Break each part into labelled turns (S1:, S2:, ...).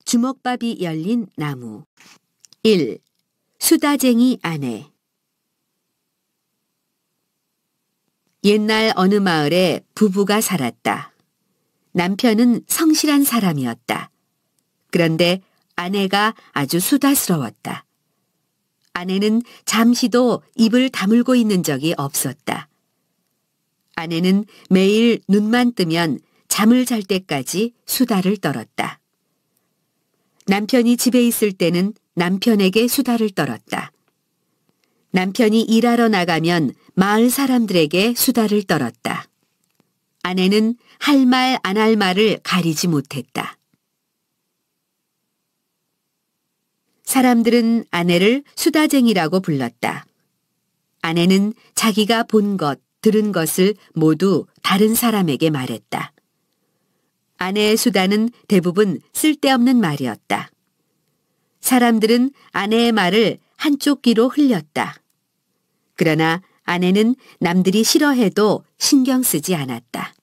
S1: 주먹밥이 열린 나무. 1. 수다쟁이 아내. 옛날 어느 마을에 부부가 살았다. 남편은 성실한 사람이었다. 그런데 아내가 아주 수다스러웠다. 아내는 잠시도 입을 다물고 있는 적이 없었다. 아내는 매일 눈만 뜨면 잠을 잘 때까지 수다를 떨었다. 남편이 집에 있을 때는 남편에게 수다를 떨었다. 남편이 일하러 나가면 마을 사람들에게 수다를 떨었다. 아내는 할 말 안 할 말을 가리지 못했다. 사람들은 아내를 수다쟁이라고 불렀다. 아내는 자기가 본 것, 들은 것을 모두 다른 사람에게 말했다. 아내의 수다는 대부분 쓸데없는 말이었다. 사람들은 아내의 말을 한쪽 귀로 흘렸다. 그러나 아내는 남들이 싫어해도 신경 쓰지 않았다.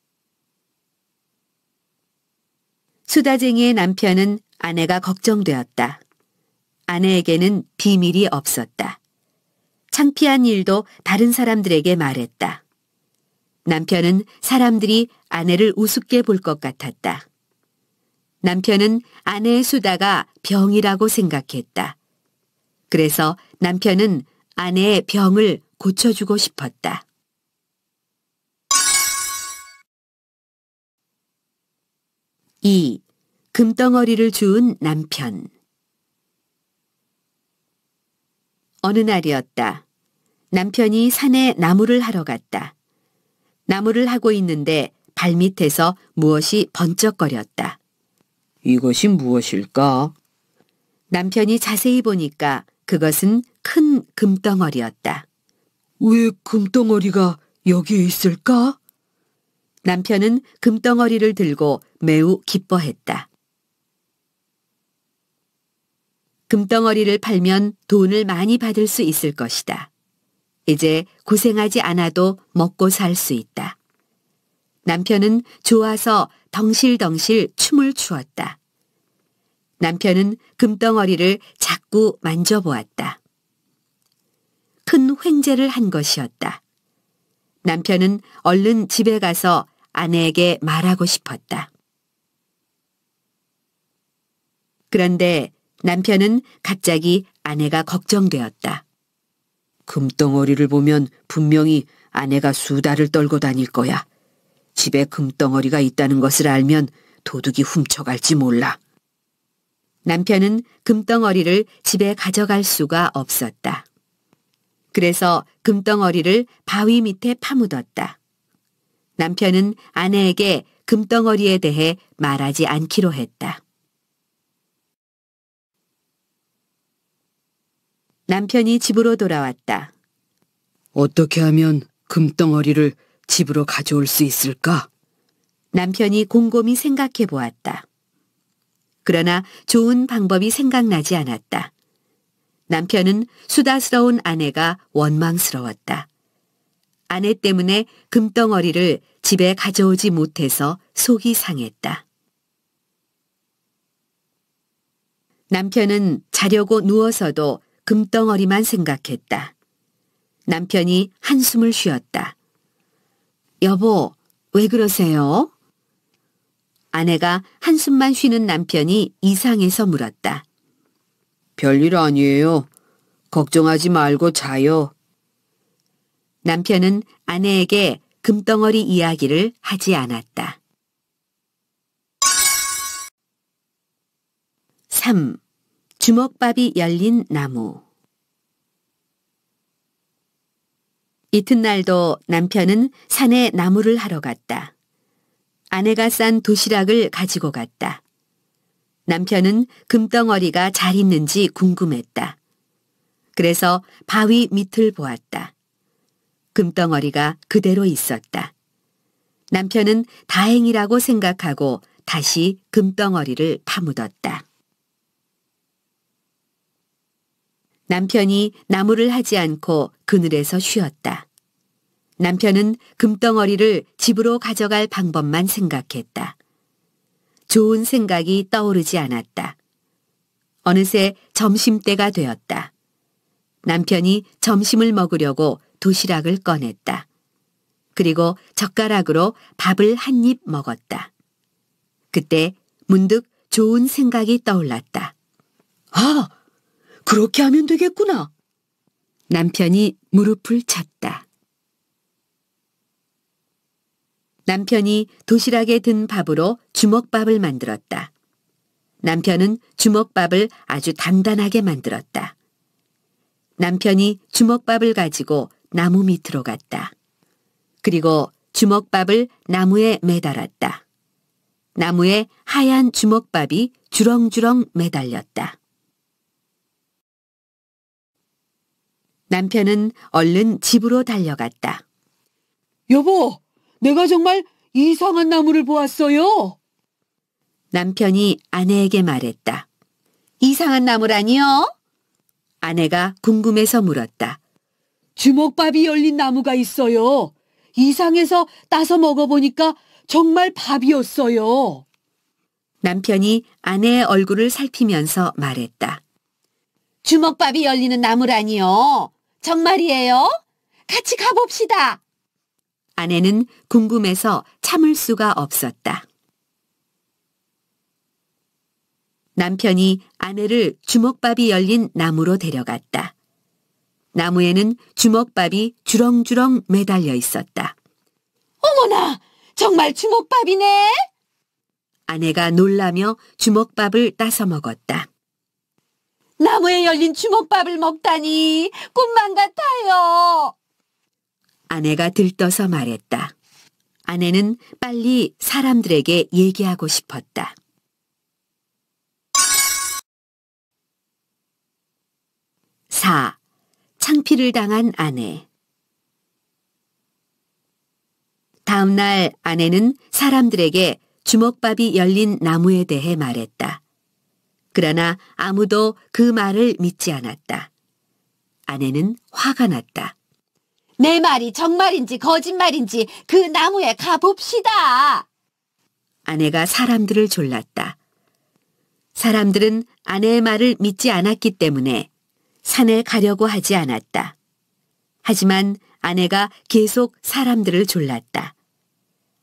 S1: 수다쟁이의 남편은 아내가 걱정되었다. 아내에게는 비밀이 없었다. 창피한 일도 다른 사람들에게 말했다. 남편은 사람들이 아내를 우습게 볼 것 같았다. 남편은 아내의 수다가 병이라고 생각했다. 그래서 남편은 아내의 병을 고쳐주고 싶었다. 2. 금덩어리를 주운 남편. 어느 날이었다. 남편이 산에 나무를 하러 갔다. 나무를 하고 있는데 발밑에서 무엇이 번쩍거렸다. 이것이 무엇일까? 남편이 자세히 보니까 그것은 큰 금덩어리였다. 왜 금덩어리가 여기에 있을까? 남편은 금덩어리를 들고 매우 기뻐했다. 금덩어리를 팔면 돈을 많이 받을 수 있을 것이다. 이제 고생하지 않아도 먹고 살 수 있다. 남편은 좋아서 덩실덩실 춤을 추었다. 남편은 금덩어리를 자꾸 만져보았다. 큰 횡재를 한 것이었다. 남편은 얼른 집에 가서 아내에게 말하고 싶었다. 그런데 남편은 갑자기 아내가 걱정되었다. 금덩어리를 보면 분명히 아내가 수다를 떨고 다닐 거야. 집에 금덩어리가 있다는 것을 알면 도둑이 훔쳐갈지 몰라. 남편은 금덩어리를 집에 가져갈 수가 없었다. 그래서 금덩어리를 바위 밑에 파묻었다. 남편은 아내에게 금덩어리에 대해 말하지 않기로 했다. 남편이 집으로 돌아왔다. 어떻게 하면 금덩어리를 집으로 가져올 수 있을까? 남편이 곰곰이 생각해 보았다. 그러나 좋은 방법이 생각나지 않았다. 남편은 수다스러운 아내가 원망스러웠다. 아내 때문에 금덩어리를 집에 가져오지 못해서 속이 상했다. 남편은 자려고 누워서도 금덩어리만 생각했다. 남편이 한숨을 쉬었다. 여보, 왜 그러세요? 아내가 한숨만 쉬는 남편이 이상해서 물었다. 별일 아니에요. 걱정하지 말고 자요. 남편은 아내에게 금덩어리 이야기를 하지 않았다. 3. 주먹밥이 열린 나무. 이튿날도 남편은 산에 나무를 하러 갔다. 아내가 싼 도시락을 가지고 갔다. 남편은 금덩어리가 잘 있는지 궁금했다. 그래서 바위 밑을 보았다. 금덩어리가 그대로 있었다. 남편은 다행이라고 생각하고 다시 금덩어리를 파묻었다. 남편이 나무를 하지 않고 그늘에서 쉬었다. 남편은 금덩어리를 집으로 가져갈 방법만 생각했다. 좋은 생각이 떠오르지 않았다. 어느새 점심때가 되었다. 남편이 점심을 먹으려고 도시락을 꺼냈다. 그리고 젓가락으로 밥을 한 입 먹었다. 그때 문득 좋은 생각이 떠올랐다. 아, 그렇게 하면 되겠구나. 남편이 무릎을 쳤다. 남편이 도시락에 든 밥으로 주먹밥을 만들었다. 남편은 주먹밥을 아주 단단하게 만들었다. 남편이 주먹밥을 가지고 나무 밑으로 갔다. 그리고 주먹밥을 나무에 매달았다. 나무에 하얀 주먹밥이 주렁주렁 매달렸다. 남편은 얼른 집으로 달려갔다.
S2: 여보, 내가 정말 이상한 나무를 보았어요.
S1: 남편이 아내에게 말했다. 이상한 나무라니요? 아내가 궁금해서 물었다.
S2: 주먹밥이 열린 나무가 있어요. 이상해서 따서 먹어보니까 정말 밥이었어요.
S1: 남편이 아내의 얼굴을 살피면서 말했다.
S3: 주먹밥이 열리는 나무라니요. 정말이에요? 같이 가봅시다.
S1: 아내는 궁금해서 참을 수가 없었다. 남편이 아내를 주먹밥이 열린 나무로 데려갔다. 나무에는 주먹밥이 주렁주렁 매달려 있었다.
S3: 어머나, 정말 주먹밥이네.
S1: 아내가 놀라며 주먹밥을 따서 먹었다.
S3: 나무에 열린 주먹밥을 먹다니 꿈만 같아요.
S1: 아내가 들떠서 말했다. 아내는 빨리 사람들에게 얘기하고 싶었다. 4. 창피를 당한 아내. 다음 날 아내는 사람들에게 주먹밥이 열린 나무에 대해 말했다. 그러나 아무도 그 말을 믿지 않았다. 아내는 화가 났다.
S3: 내 말이 정말인지 거짓말인지 그 나무에 가봅시다.
S1: 아내가 사람들을 졸랐다. 사람들은 아내의 말을 믿지 않았기 때문에 산에 가려고 하지 않았다. 하지만 아내가 계속 사람들을 졸랐다.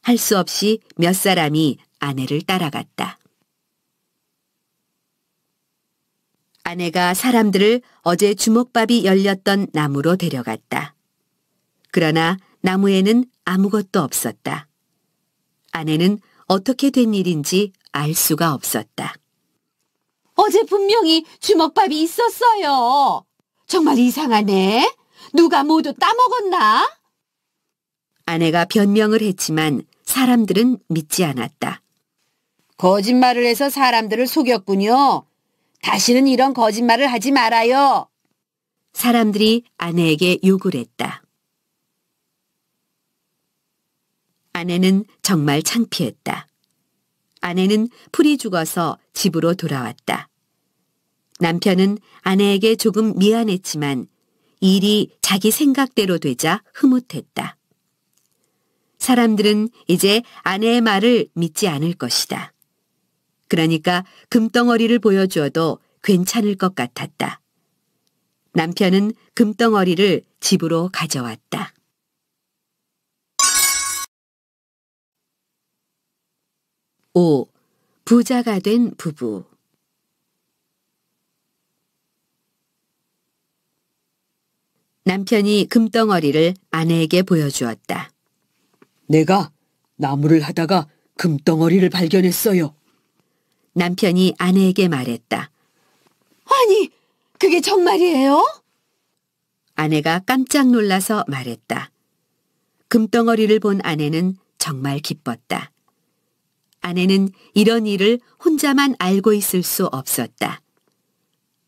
S1: 할 수 없이 몇 사람이 아내를 따라갔다. 아내가 사람들을 어제 주먹밥이 열렸던 나무로 데려갔다. 그러나 나무에는 아무것도 없었다. 아내는 어떻게 된 일인지 알 수가 없었다.
S3: 어제 분명히 주먹밥이 있었어요. 정말 이상하네. 누가 모두 따먹었나?
S1: 아내가 변명을 했지만 사람들은 믿지 않았다.
S3: 거짓말을 해서 사람들을 속였군요. 다시는 이런 거짓말을 하지 말아요.
S1: 사람들이 아내에게 욕을 했다. 아내는 정말 창피했다. 아내는 풀이 죽어서 집으로 돌아왔다. 남편은 아내에게 조금 미안했지만 일이 자기 생각대로 되자 흐뭇했다. 사람들은 이제 아내의 말을 믿지 않을 것이다. 그러니까 금덩어리를 보여주어도 괜찮을 것 같았다. 남편은 금덩어리를 집으로 가져왔다. 5. 부자가 된 부부. 남편이 금덩어리를 아내에게 보여주었다.
S2: 내가 나무를 하다가 금덩어리를 발견했어요.
S1: 남편이 아내에게 말했다.
S3: 아니, 그게 정말이에요?
S1: 아내가 깜짝 놀라서 말했다. 금덩어리를 본 아내는 정말 기뻤다. 아내는 이런 일을 혼자만 알고 있을 수 없었다.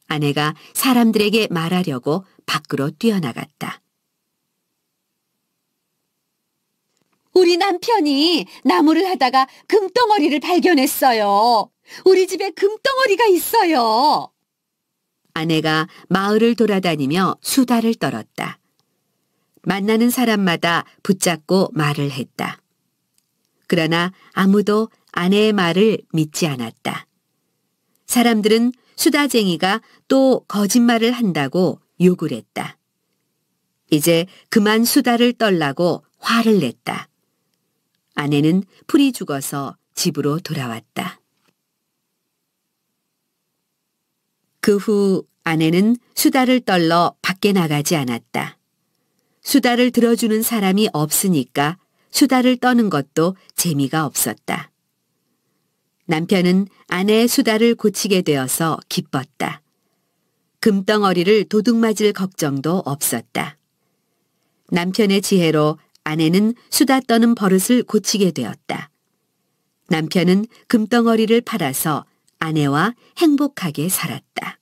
S1: 아내가 사람들에게 말하려고 밖으로 뛰어나갔다.
S3: 우리 남편이 나무를 하다가 금덩어리를 발견했어요. 우리 집에 금덩어리가 있어요.
S1: 아내가 마을을 돌아다니며 수다를 떨었다. 만나는 사람마다 붙잡고 말을 했다. 그러나 아무도 아내의 말을 믿지 않았다. 사람들은 수다쟁이가 또 거짓말을 한다고 욕을 했다. 이제 그만 수다를 떨라고 화를 냈다. 아내는 풀이 죽어서 집으로 돌아왔다. 그 후 아내는 수다를 떨러 밖에 나가지 않았다. 수다를 들어주는 사람이 없으니까 수다를 떠는 것도 재미가 없었다. 남편은 아내의 수다를 고치게 되어서 기뻤다. 금덩어리를 도둑맞을 걱정도 없었다. 남편의 지혜로 아내는 수다 떠는 버릇을 고치게 되었다. 남편은 금덩어리를 팔아서 아내와 행복하게 살았다.